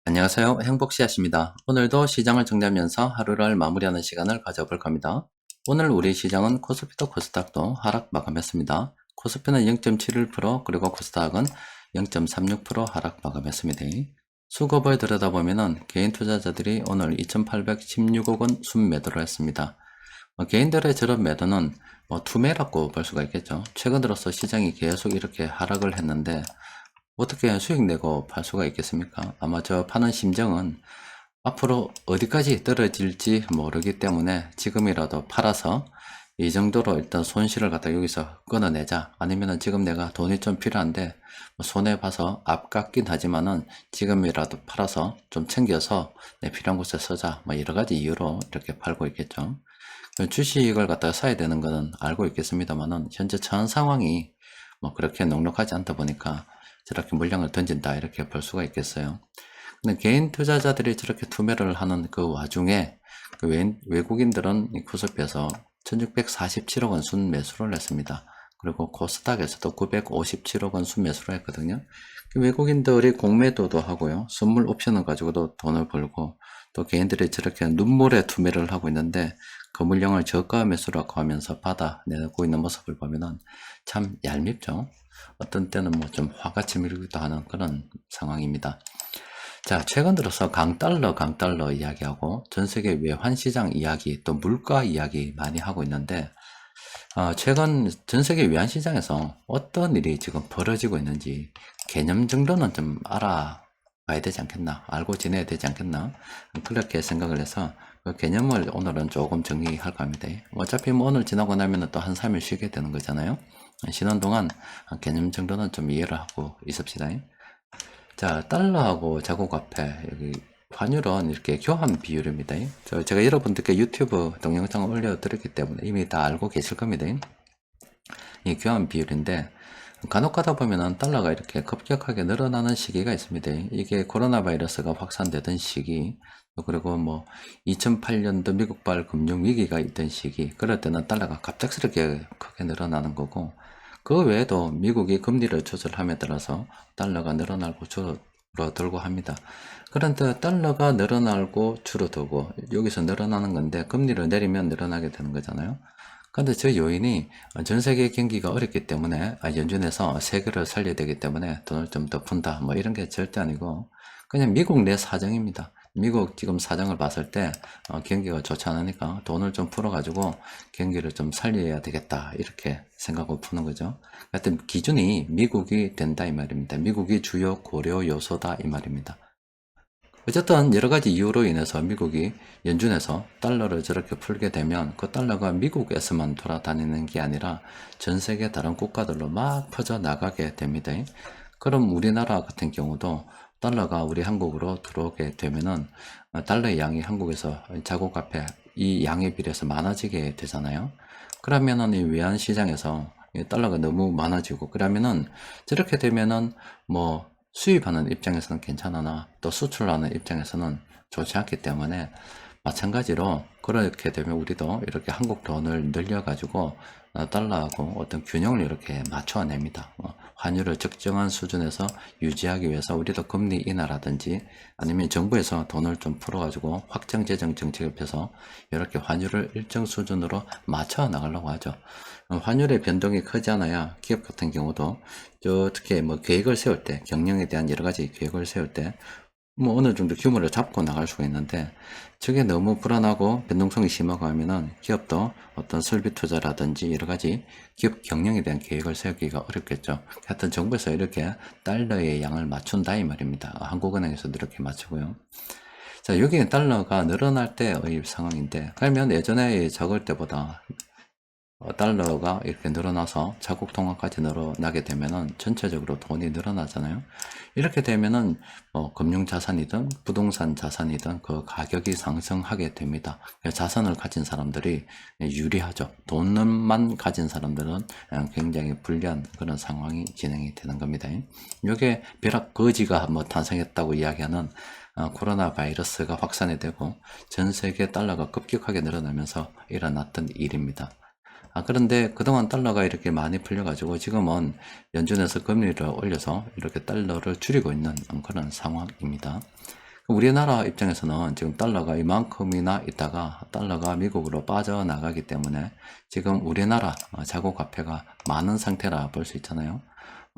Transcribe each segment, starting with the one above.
안녕하세요. 행복씨앗입니다. 오늘도 시장을 정리하면서 하루를 마무리하는 시간을 가져볼 겁니다. 오늘 우리 시장은 코스피도 코스닥도 하락 마감했습니다. 코스피는 0.71% 그리고 코스닥은 0.36% 하락 마감했습니다. 수급을 들여다보면 개인 투자자들이 오늘 2,816억 원 순매도를 했습니다. 개인들의 저런 매도는 투매라고 볼 수가 있겠죠. 최근 들어서 시장이 계속 이렇게 하락을 했는데 어떻게 수익 내고 팔 수가 있겠습니까? 아마 저 파는 심정은 앞으로 어디까지 떨어질지 모르기 때문에 지금이라도 팔아서 이 정도로 일단 손실을 갖다 여기서 끊어내자. 아니면은 지금 내가 돈이 좀 필요한데 손해 봐서 아깝긴 하지만은 지금이라도 팔아서 좀 챙겨서 내 필요한 곳에 쓰자. 뭐 여러 가지 이유로 이렇게 팔고 있겠죠. 주식을 갖다가 사야 되는 거는 알고 있겠습니다만은 현재 전 상황이 뭐 그렇게 넉넉하지 않다 보니까 저렇게 물량을 던진다 이렇게 볼 수가 있겠어요. 근데 개인 투자자들이 저렇게 투매를 하는 그 와중에 그 외국인들은 이 코스피에서 1647억 원 순매수를 했습니다. 그리고 코스닥에서도 957억 원 순매수를 했거든요. 그 외국인들이 공매도도 하고요. 선물 옵션을 가지고도 돈을 벌고 또 개인들이 저렇게 눈물에 투매를 하고 있는데 그 물량을 저가 매수라고 하면서 받아내고 있는 모습을 보면은 참 얄밉죠. 어떤 때는 뭐 좀 화가 치밀기도 하는 그런 상황입니다. 자, 최근 들어서 강달러 이야기하고 전 세계 외환시장 이야기, 또 물가 이야기 많이 하고 있는데, 최근 전 세계 외환시장에서 어떤 일이 지금 벌어지고 있는지 개념 정도는 좀 알아봐야 되지 않겠나, 알고 지내야 되지 않겠나, 그렇게 생각을 해서 그 개념을 오늘은 조금 정리할 겁니다. 어차피 뭐 오늘 지나고 나면 또 한 3일 쉬게 되는 거잖아요. 쉬는 동안 개념 정도는 좀 이해를 하고 있읍시다. 자, 달러하고 자국화폐, 여기 환율은 이렇게 교환 비율입니다. 제가 여러분들께 유튜브 동영상을 올려드렸기 때문에 이미 다 알고 계실 겁니다. 이 교환 비율인데, 간혹 가다 보면은 달러가 이렇게 급격하게 늘어나는 시기가 있습니다. 이게 코로나 바이러스가 확산되던 시기, 그리고 뭐 2008년도 미국발 금융위기가 있던 시기, 그럴 때는 달러가 갑작스럽게 크게 늘어나는 거고, 그 외에도 미국이 금리를 조절함에 따라서 달러가 늘어나고 줄어들고 합니다. 그런데 달러가 늘어나고 줄어들고 여기서 늘어나는 건데 금리를 내리면 늘어나게 되는 거잖아요. 근데 저 요인이 전 세계 경기가 어렵기 때문에 연준에서 세계를 살려야 되기 때문에 돈을 좀 더 푼다 뭐 이런 게 절대 아니고 그냥 미국 내 사정입니다. 미국 지금 사정을 봤을 때 경기가 좋지 않으니까 돈을 좀 풀어가지고 경기를 좀 살려야 되겠다 이렇게 생각하고 푸는 거죠. 하여튼 기준이 미국이 된다 이 말입니다. 미국이 주요 고려 요소다 이 말입니다. 어쨌든 여러 가지 이유로 인해서 미국이 연준에서 달러를 저렇게 풀게 되면 그 달러가 미국에서만 돌아다니는 게 아니라 전 세계 다른 국가들로 막 퍼져 나가게 됩니다. 그럼 우리나라 같은 경우도 달러가 우리 한국으로 들어오게 되면은 달러의 양이 한국에서 자국 화폐 이 양에 비례해서 많아지게 되잖아요. 그러면은 이 외환 시장에서 달러가 너무 많아지고 그러면은 저렇게 되면은 뭐 수입하는 입장에서는 괜찮으나 또 수출하는 입장에서는 좋지 않기 때문에 마찬가지로 그렇게 되면 우리도 이렇게 한국 돈을 늘려가지고 달러하고 어떤 균형을 이렇게 맞춰냅니다. 환율을 적정한 수준에서 유지하기 위해서 우리도 금리 인하라든지 아니면 정부에서 돈을 좀 풀어가지고 확정재정 정책을 펴서 이렇게 환율을 일정 수준으로 맞춰 나가려고 하죠. 환율의 변동이 크지 않아야 기업 같은 경우도 어떻게 뭐 계획을 세울 때 경영에 대한 여러 가지 계획을 세울 때 뭐 어느 정도 규모를 잡고 나갈 수가 있는데 저게 너무 불안하고 변동성이 심하고 하면은 기업도 어떤 설비 투자라든지 여러 가지 기업 경영에 대한 계획을 세우기가 어렵겠죠. 하여튼 정부에서 이렇게 달러의 양을 맞춘다 이 말입니다. 한국은행에서도 이렇게 맞추고요. 자, 여기는 달러가 늘어날 때의 상황인데 그러면 예전에 적을 때보다 달러가 이렇게 늘어나서 자국 통화까지 늘어나게 되면은 전체적으로 돈이 늘어나잖아요. 이렇게 되면은 금융 자산이든 부동산 자산이든 그 가격이 상승하게 됩니다. 자산을 가진 사람들이 유리하죠. 돈만 가진 사람들은 굉장히 불리한 그런 상황이 진행이 되는 겁니다. 이게 벼락 거지가 한번 탄생했다고 이야기하는 코로나 바이러스가 확산이 되고 전 세계 달러가 급격하게 늘어나면서 일어났던 일입니다. 그런데 그동안 달러가 이렇게 많이 풀려가지고 지금은 연준에서 금리를 올려서 이렇게 달러를 줄이고 있는 그런 상황입니다. 우리나라 입장에서는 지금 달러가 이만큼이나 있다가 달러가 미국으로 빠져나가기 때문에 지금 우리나라 자국 화폐가 많은 상태라 볼 수 있잖아요.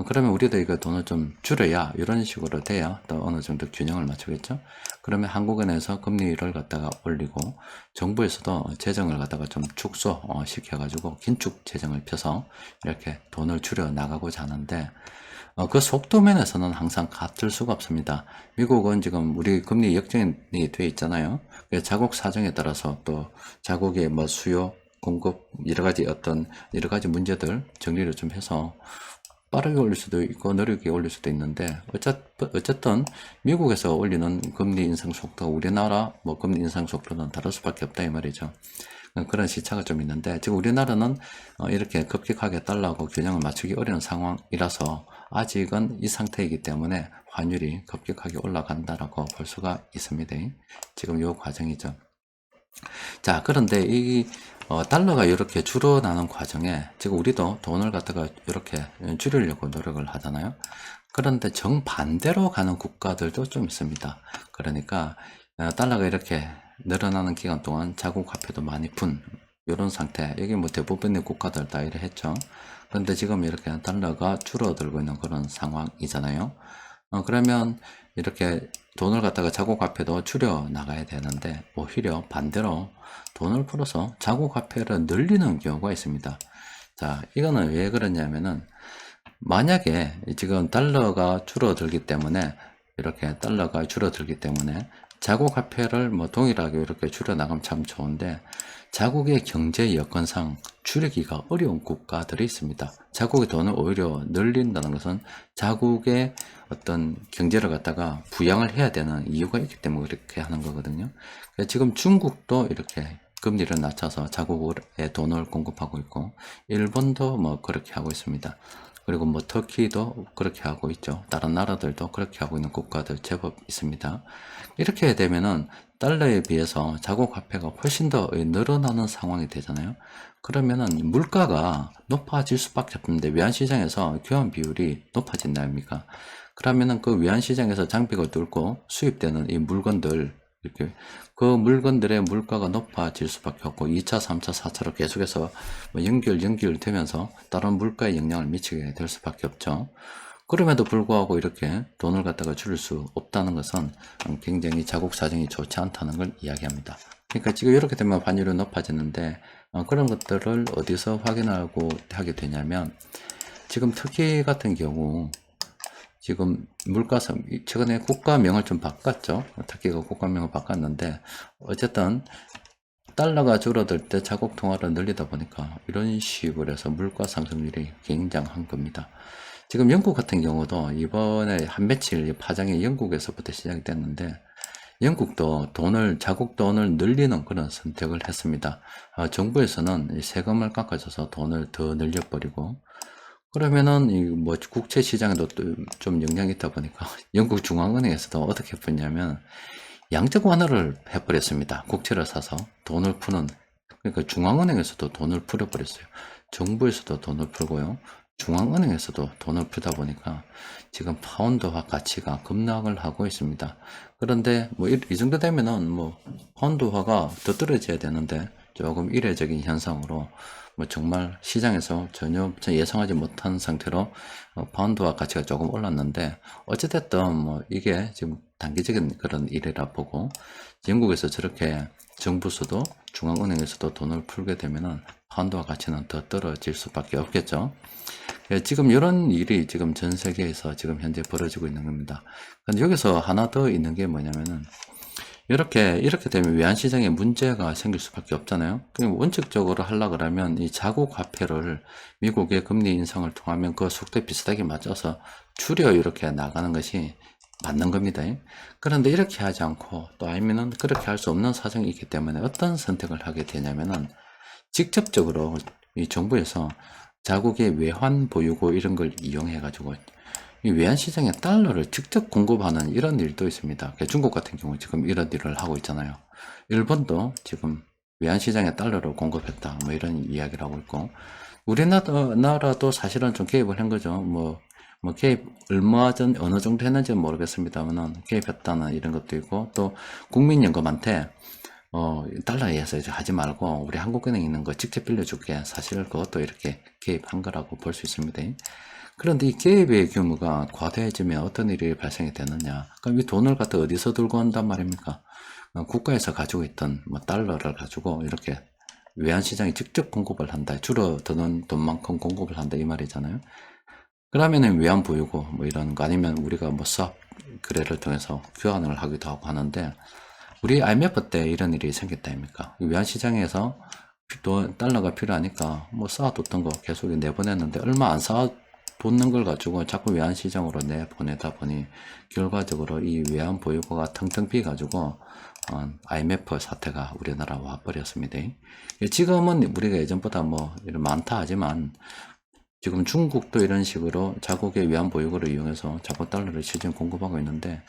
그러면 우리도 이거 돈을 좀 줄여야 이런 식으로 돼야 또 어느 정도 균형을 맞추겠죠. 그러면 한국은행에서 금리를 갖다가 올리고 정부에서도 재정을 갖다가 좀 축소 시켜가지고 긴축 재정을 펴서 이렇게 돈을 줄여 나가고자 하는데 그 속도 면에서는 항상 같을 수가 없습니다. 미국은 지금 우리 금리 역전이 돼 있잖아요. 자국 사정에 따라서 또 자국의 뭐 수요, 공급 여러 가지 문제들 정리를 좀 해서 빠르게 올릴 수도 있고 느리게 올릴 수도 있는데 어쨌든 미국에서 올리는 금리 인상 속도가 우리나라 뭐 금리 인상 속도는 다를 수밖에 없다 이 말이죠. 그런 시차가 좀 있는데 지금 우리나라는 이렇게 급격하게 달러하고 균형을 맞추기 어려운 상황이라서 아직은 이 상태이기 때문에 환율이 급격하게 올라간다라고 볼 수가 있습니다. 지금 요 과정이죠. 자, 그런데 이 달러가 이렇게 줄어나는 과정에 지금 우리도 돈을 갖다가 이렇게 줄이려고 노력을 하잖아요. 그런데 정반대로 가는 국가들도 좀 있습니다. 그러니까 달러가 이렇게 늘어나는 기간 동안 자국 화폐도 많이 푼 이런 상태. 여기 뭐 대부분의 국가들 다 이래 했죠. 그런데 지금 이렇게 달러가 줄어들고 있는 그런 상황이잖아요. 그러면 이렇게 돈을 갖다가 자국 화폐도 줄여 나가야 되는데 오히려 반대로 돈을 풀어서 자국 화폐를 늘리는 경우가 있습니다. 자, 이거는 왜 그러냐면은 만약에 지금 달러가 줄어들기 때문에 이렇게 달러가 줄어들기 때문에 자국 화폐를 뭐 동일하게 이렇게 줄여 나가면 참 좋은데 자국의 경제 여건상 줄이기가 어려운 국가들이 있습니다. 자국의 돈을 오히려 늘린다는 것은 자국의 어떤 경제를 갖다가 부양을 해야 되는 이유가 있기 때문에 그렇게 하는 거거든요. 지금 중국도 이렇게 금리를 낮춰서 자국의 돈을 공급하고 있고 일본도 뭐 그렇게 하고 있습니다. 그리고 뭐 터키도 그렇게 하고 있죠. 다른 나라들도 그렇게 하고 있는 국가들 제법 있습니다. 이렇게 되면은 달러에 비해서 자국 화폐가 훨씬 더 늘어나는 상황이 되잖아요. 그러면은 물가가 높아질 수밖에 없는데 외환시장에서 교환 비율이 높아진다 아닙니까? 그러면은 그 외환시장에서 장벽을 뚫고 수입되는 이 물건들 이렇게 그 물건들의 물가가 높아질 수밖에 없고 2차, 3차, 4차로 계속해서 뭐 연결되면서 다른 물가에 영향을 미치게 될 수밖에 없죠. 그럼에도 불구하고 이렇게 돈을 갖다가 줄일 수 없다는 것은 굉장히 자국 사정이 좋지 않다는 걸 이야기합니다. 그러니까 지금 이렇게 되면 환율이 높아지는데 그런 것들을 어디서 확인하고 하게 되냐면 지금 터키 같은 경우 지금 물가상 최근에 국가명을 좀 바꿨죠. 터키가 국가명을 바꿨는데 어쨌든 달러가 줄어들 때 자국 통화를 늘리다 보니까 이런 식으로 해서 물가 상승률이 굉장한 겁니다. 지금 영국 같은 경우도 이번에 한 며칠 파장이 영국에서부터 시작이 됐는데 영국도 자국 돈을 늘리는 그런 선택을 했습니다. 정부에서는 세금을 깎아줘서 돈을 더 늘려버리고 그러면은 이 뭐 국채 시장에도 또 좀 영향이 있다 보니까 영국 중앙은행에서도 어떻게 했냐면 양적 완화를 해버렸습니다. 국채를 사서 돈을 푸는 그러니까 중앙은행에서도 돈을 풀어버렸어요. 정부에서도 돈을 풀고요. 중앙은행에서도 돈을 풀다 보니까 지금 파운드화 가치가 급락을 하고 있습니다. 그런데 뭐 이 정도 되면은 뭐 파운드화가 더 떨어져야 되는데 조금 이례적인 현상으로 뭐 정말 시장에서 전혀 예상하지 못한 상태로 파운드화 가치가 조금 올랐는데 어찌됐든 뭐 이게 지금 단기적인 그런 일이라 보고 영국에서 저렇게 정부에서도 중앙은행에서도 돈을 풀게 되면은 파운드화 가치는 더 떨어질 수밖에 없겠죠. 지금 이런 일이 지금 전 세계에서 지금 현재 벌어지고 있는 겁니다. 근데 여기서 하나 더 있는 게 뭐냐면은 이렇게 되면 외환시장에 문제가 생길 수밖에 없잖아요. 그럼 원칙적으로 하려고 그러면 이 자국 화폐를 미국의 금리 인상을 통하면 그 속도에 비슷하게 맞춰서 줄여 이렇게 나가는 것이 맞는 겁니다. 그런데 이렇게 하지 않고 또 아니면은 그렇게 할 수 없는 사정이 있기 때문에 어떤 선택을 하게 되냐면은 직접적으로 이 정부에서 자국의 외환 보유고 이런 걸 이용해 가지고 이 외환시장에 달러를 직접 공급하는 이런 일도 있습니다. 중국 같은 경우 지금 이런 일을 하고 있잖아요. 일본도 지금 외환시장에 달러를 공급했다. 뭐 이런 이야기를 하고 있고, 우리나라도 사실은 좀 개입을 한 거죠. 뭐, 뭐 개입 얼마 전 어느 정도 했는지는 모르겠습니다만은 개입했다는 이런 것도 있고, 또 국민연금한테 달러에서 이제 하지 말고 우리 한국은행에 있는 거 직접 빌려줄게. 사실 그것도 이렇게 개입한 거라고 볼 수 있습니다. 그런데 이 개입의 규모가 과다해지면 어떤 일이 발생이 되느냐? 그럼 이 돈을 갖다 어디서 들고 온단 말입니까? 국가에서 가지고 있던 뭐 달러를 가지고 이렇게 외환시장에 직접 공급을 한다. 줄어드는 돈만큼 공급을 한다. 이 말이잖아요. 그러면은 외환보유고 뭐 이런 거, 아니면 우리가 뭐 수합 거래를 통해서 교환을 하기도 하고 하는데, 우리 IMF 때 이런 일이 생겼다 아닙니까? 외환시장에서 달러가 필요하니까 뭐 쌓아뒀던 거 계속 내보냈는데, 얼마 안 쌓아뒀는 걸 가지고 자꾸 외환시장으로 내보내다 보니 결과적으로 이 외환 보유고가 텅텅 비가지고 IMF 사태가 우리나라 와버렸습니다. 지금은 우리가 예전보다 뭐 이런 많다 하지만, 지금 중국도 이런 식으로 자국의 외환 보유고를 이용해서 자국 달러를 시중 공급하고 있는데,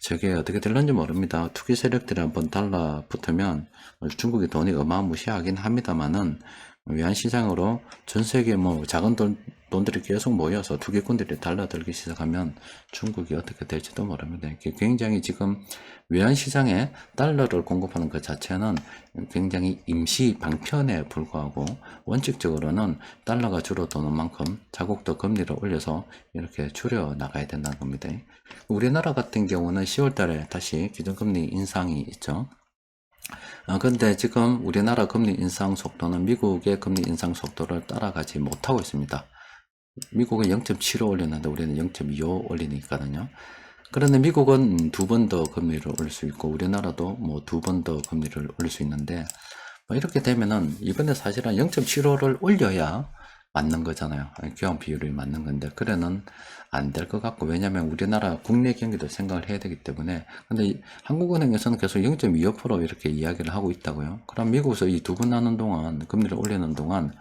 저게 어떻게 될런지 모릅니다. 투기 세력들이 한번 달라붙으면 중국의 돈이 어마무시하긴 합니다만은, 외환시장으로 전 세계 뭐 작은 돈들이 계속 모여서 투기꾼들이 달라들기 시작하면 중국이 어떻게 될지도 모릅니다. 굉장히 지금 외환시장에 달러를 공급하는 것 자체는 굉장히 임시 방편에 불과하고, 원칙적으로는 달러가 줄어드는 만큼 자국도 금리를 올려서 이렇게 줄여 나가야 된다는 겁니다. 우리나라 같은 경우는 10월 달에 다시 기준금리 인상이 있죠. 근데 지금 우리나라 금리 인상 속도는 미국의 금리 인상 속도를 따라가지 못하고 있습니다. 미국은 0.75 올렸는데 우리는 0.25 올리니까요. 그런데 미국은 두 번 더 금리를 올릴 수 있고, 우리나라도 뭐 두 번 더 금리를 올릴 수 있는데, 뭐 이렇게 되면은 이번에 사실은 0.75를 올려야 맞는 거잖아요. 교환 비율이 맞는 건데, 그래는 안 될 것 같고, 왜냐면 우리나라 국내 경기도 생각을 해야 되기 때문에. 근데 한국은행에서는 계속 0.25% 이렇게 이야기를 하고 있다고요. 그럼 미국에서 이 두 번 하는 동안, 금리를 올리는 동안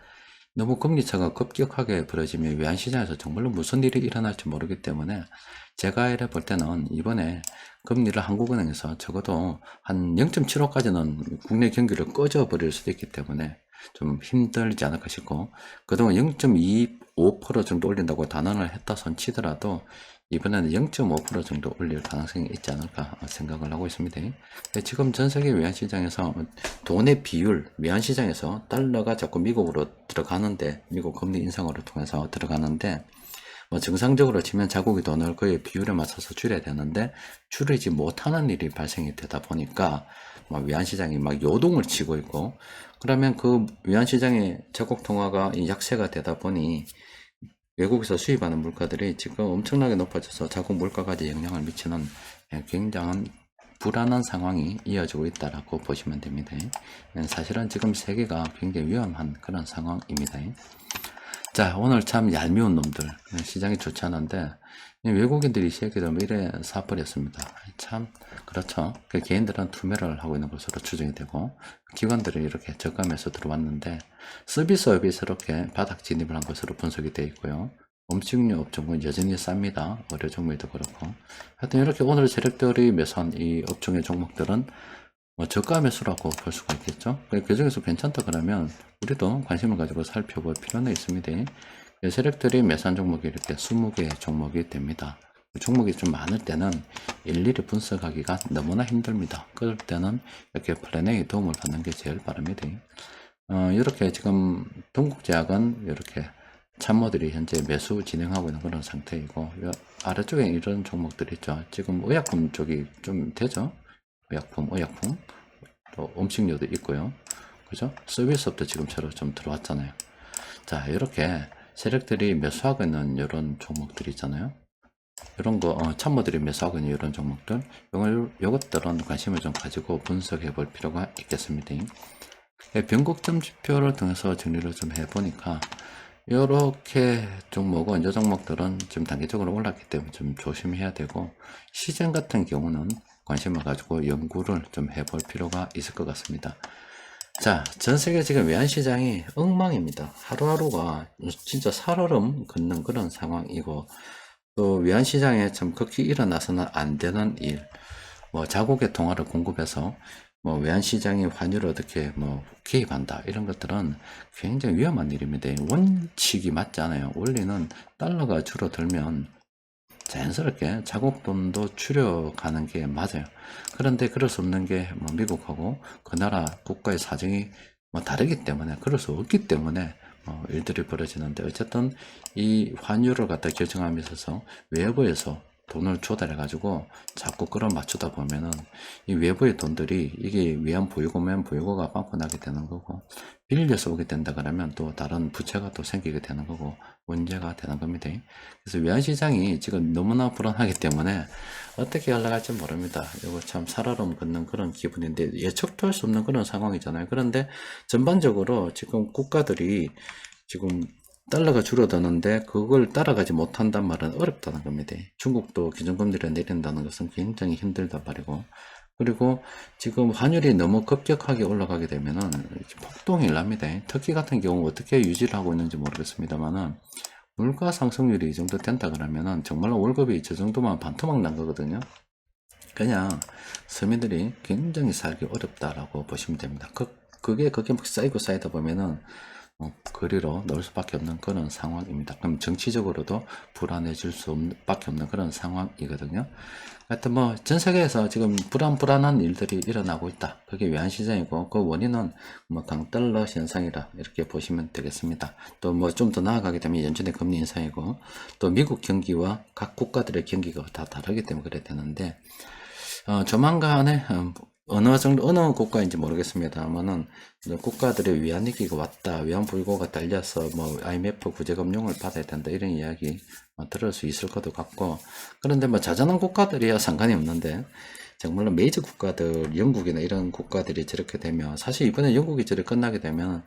너무 금리차가 급격하게 벌어지면 외환시장에서 정말로 무슨 일이 일어날지 모르기 때문에, 제가 이래 볼 때는 이번에 금리를 한국은행에서 적어도 한 0.75까지는 국내 경기를 꺼져버릴 수도 있기 때문에 좀 힘들지 않을까 싶고, 그동안 0.25% 정도 올린다고 단언을 했다 손 치더라도 이번에는 0.5% 정도 올릴 가능성이 있지 않을까 생각을 하고 있습니다. 지금 전 세계 외환시장에서 돈의 비율, 외환시장에서 달러가 자꾸 미국으로 들어가는데, 미국 금리 인상으로 통해서 들어가는데, 뭐 정상적으로 치면 자국의 돈을 그의 비율에 맞춰서 줄여야 되는데 줄이지 못하는 일이 발생이 되다 보니까 막 외환시장이 막 요동을 치고 있고, 그러면 그 외환시장의 자국 통화가 약세가 되다 보니 외국에서 수입하는 물가들이 지금 엄청나게 높아져서 자국 물가까지 영향을 미치는 굉장한 불안한 상황이 이어지고 있다라고 보시면 됩니다. 사실은 지금 세계가 굉장히 위험한 그런 상황입니다. 자, 오늘 참 얄미운 놈들, 시장이 좋지 않은데 외국인들이 이 새끼들 이래 사버렸습니다. 참 그렇죠. 그 개인들은 투매를 하고 있는 것으로 추정이 되고, 기관들이 이렇게 저감해서 들어왔는데 서비스업이 새롭게 바닥 진입을 한 것으로 분석이 되어 있고요. 음식료 업종은 여전히 쌉니다. 의료 종목도 그렇고. 하여튼 이렇게 오늘 세력들이 매수한 이 업종의 종목들은 뭐 저가 매수라고 볼 수가 있겠죠. 그 중에서 괜찮다 그러면 우리도 관심을 가지고 살펴볼 필요는 있습니다. 세력들이 매수한 종목이 이렇게 20개 종목이 됩니다. 종목이 좀 많을 때는 일일이 분석하기가 너무나 힘듭니다. 그럴 때는 이렇게 플랜에 도움을 받는 게 제일 빠릅니다. 이렇게 지금 동국제약은 이렇게 참모들이 현재 매수 진행하고 있는 그런 상태이고, 아래쪽에 이런 종목들이 있죠. 지금 의약품 쪽이 좀 되죠. 의약품, 또 음식료도 있고요. 그죠? 서비스업도 지금처럼 좀 들어왔잖아요. 자, 이렇게 세력들이 매수하고 있는 이런 종목들이 있잖아요. 이런 거, 참모들이 매수하고 있는 이런 종목들, 요것들은 관심을 좀 가지고 분석해 볼 필요가 있겠습니다. 변곡점 지표를 통해서 정리를 좀 해보니까, 이렇게 종목은, 이 종목들은 지금 단기적으로 올랐기 때문에 좀 조심해야 되고, 시장 같은 경우는 관심을 가지고 연구를 좀 해볼 필요가 있을 것 같습니다. 자, 전 세계 지금 외환시장이 엉망입니다. 하루하루가 진짜 살얼음 걷는 그런 상황이고, 또 외환시장에 참 극히 일어나서는 안 되는 일, 뭐 자국의 통화를 공급해서 뭐 외환시장이 환율을 어떻게 뭐 개입한다 이런 것들은 굉장히 위험한 일입니다. 원칙이 맞지 않아요. 원리는 달러가 줄어들면 자연스럽게 자국 돈도 줄여가는 게 맞아요. 그런데 그럴 수 없는 게 뭐 미국하고 그 나라 국가의 사정이 뭐 다르기 때문에 그럴 수 없기 때문에 일들이 벌어지는데 어쨌든 이 환율을 갖다 결정함에 있어서 외부에서 돈을 조달해 가지고 자꾸 끌어맞추다 보면은 이 외부의 돈들이 이게 위안 부유고면 부유고가 빵꾸 나게 되는 거고 빌려서 오게 된다 그러면 또 다른 부채가 또 생기게 되는 거고 문제가 되는 겁니다. 그래서 외환시장이 지금 너무나 불안하기 때문에 어떻게 흘러갈지 모릅니다. 이거 참 살얼음 걷는 그런 기분인데 예측도 할 수 없는 그런 상황이잖아요. 그런데 전반적으로 지금 국가들이 지금 달러가 줄어드는데 그걸 따라가지 못한단 말은 어렵다는 겁니다. 중국도 기준금리를 내린다는 것은 굉장히 힘들단 말이고, 그리고 지금 환율이 너무 급격하게 올라가게 되면은 폭동이 납니다. 터키 같은 경우 어떻게 유지를 하고 있는지 모르겠습니다만은 물가 상승률이 이 정도 된다 그러면은 정말로 월급이 저 정도만 반토막 난 거거든요. 그냥 서민들이 굉장히 살기 어렵다라고 보시면 됩니다. 그게 막 쌓이고 쌓이다 보면은 거리로 넣을 수밖에 없는 그런 상황입니다. 그럼 정치적으로도 불안해질 수밖에 없는 그런 상황이거든요. 하여튼 뭐 전 세계에서 지금 불안한 일들이 일어나고 있다. 그게 외환시장이고 그 원인은 뭐 강달러 현상이라 이렇게 보시면 되겠습니다. 또 뭐 좀 더 나아가게 되면 연준의 금리 인상이고 또 미국 경기와 각 국가들의 경기가 다 다르기 때문에 그래 되는데 조만간에 어느 국가인지 모르겠습니다만은 국가들의 위안위기가 왔다, 위안불고가 딸려서 뭐 IMF 구제금융을 받아야 된다 이런 이야기 들을 수 있을 것도 같고, 그런데 뭐 자잘한 국가들이야 상관이 없는데 정말로 메이저 국가들, 영국이나 이런 국가들이 저렇게 되면, 사실 이번에 영국이 저렇게 끝나게 되면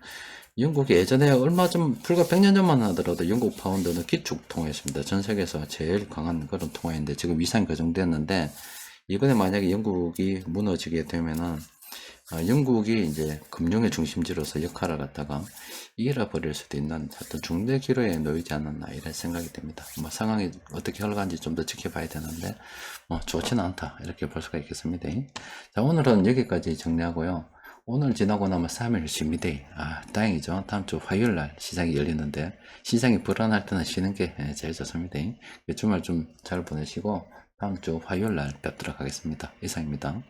영국이 예전에 얼마 전 불과 100년 전만 하더라도 영국 파운드는 기축 통화였습니다. 전 세계에서 제일 강한 그런 통화인데 지금 위상이 교정됐는데, 이번에 만약에 영국이 무너지게 되면은 영국이 이제 금융의 중심지로서 역할을 갖다가 잃어버릴 수도 있는 어떤 중대 기로에 놓이지 않았나 이런 생각이 듭니다. 뭐 상황이 어떻게 흘러가는지 좀 더 지켜봐야 되는데 뭐 좋지는 않다 이렇게 볼 수가 있겠습니다. 자, 오늘은 여기까지 정리하고요. 오늘 지나고 나면 3일 쉽니다. 다행이죠. 다음 주 화요일 날 시장이 열리는데 시장이 불안할 때는 쉬는 게 제일 좋습니다. 주말 좀 잘 보내시고 다음 주 화요일 날 뵙도록 하겠습니다. 이상입니다.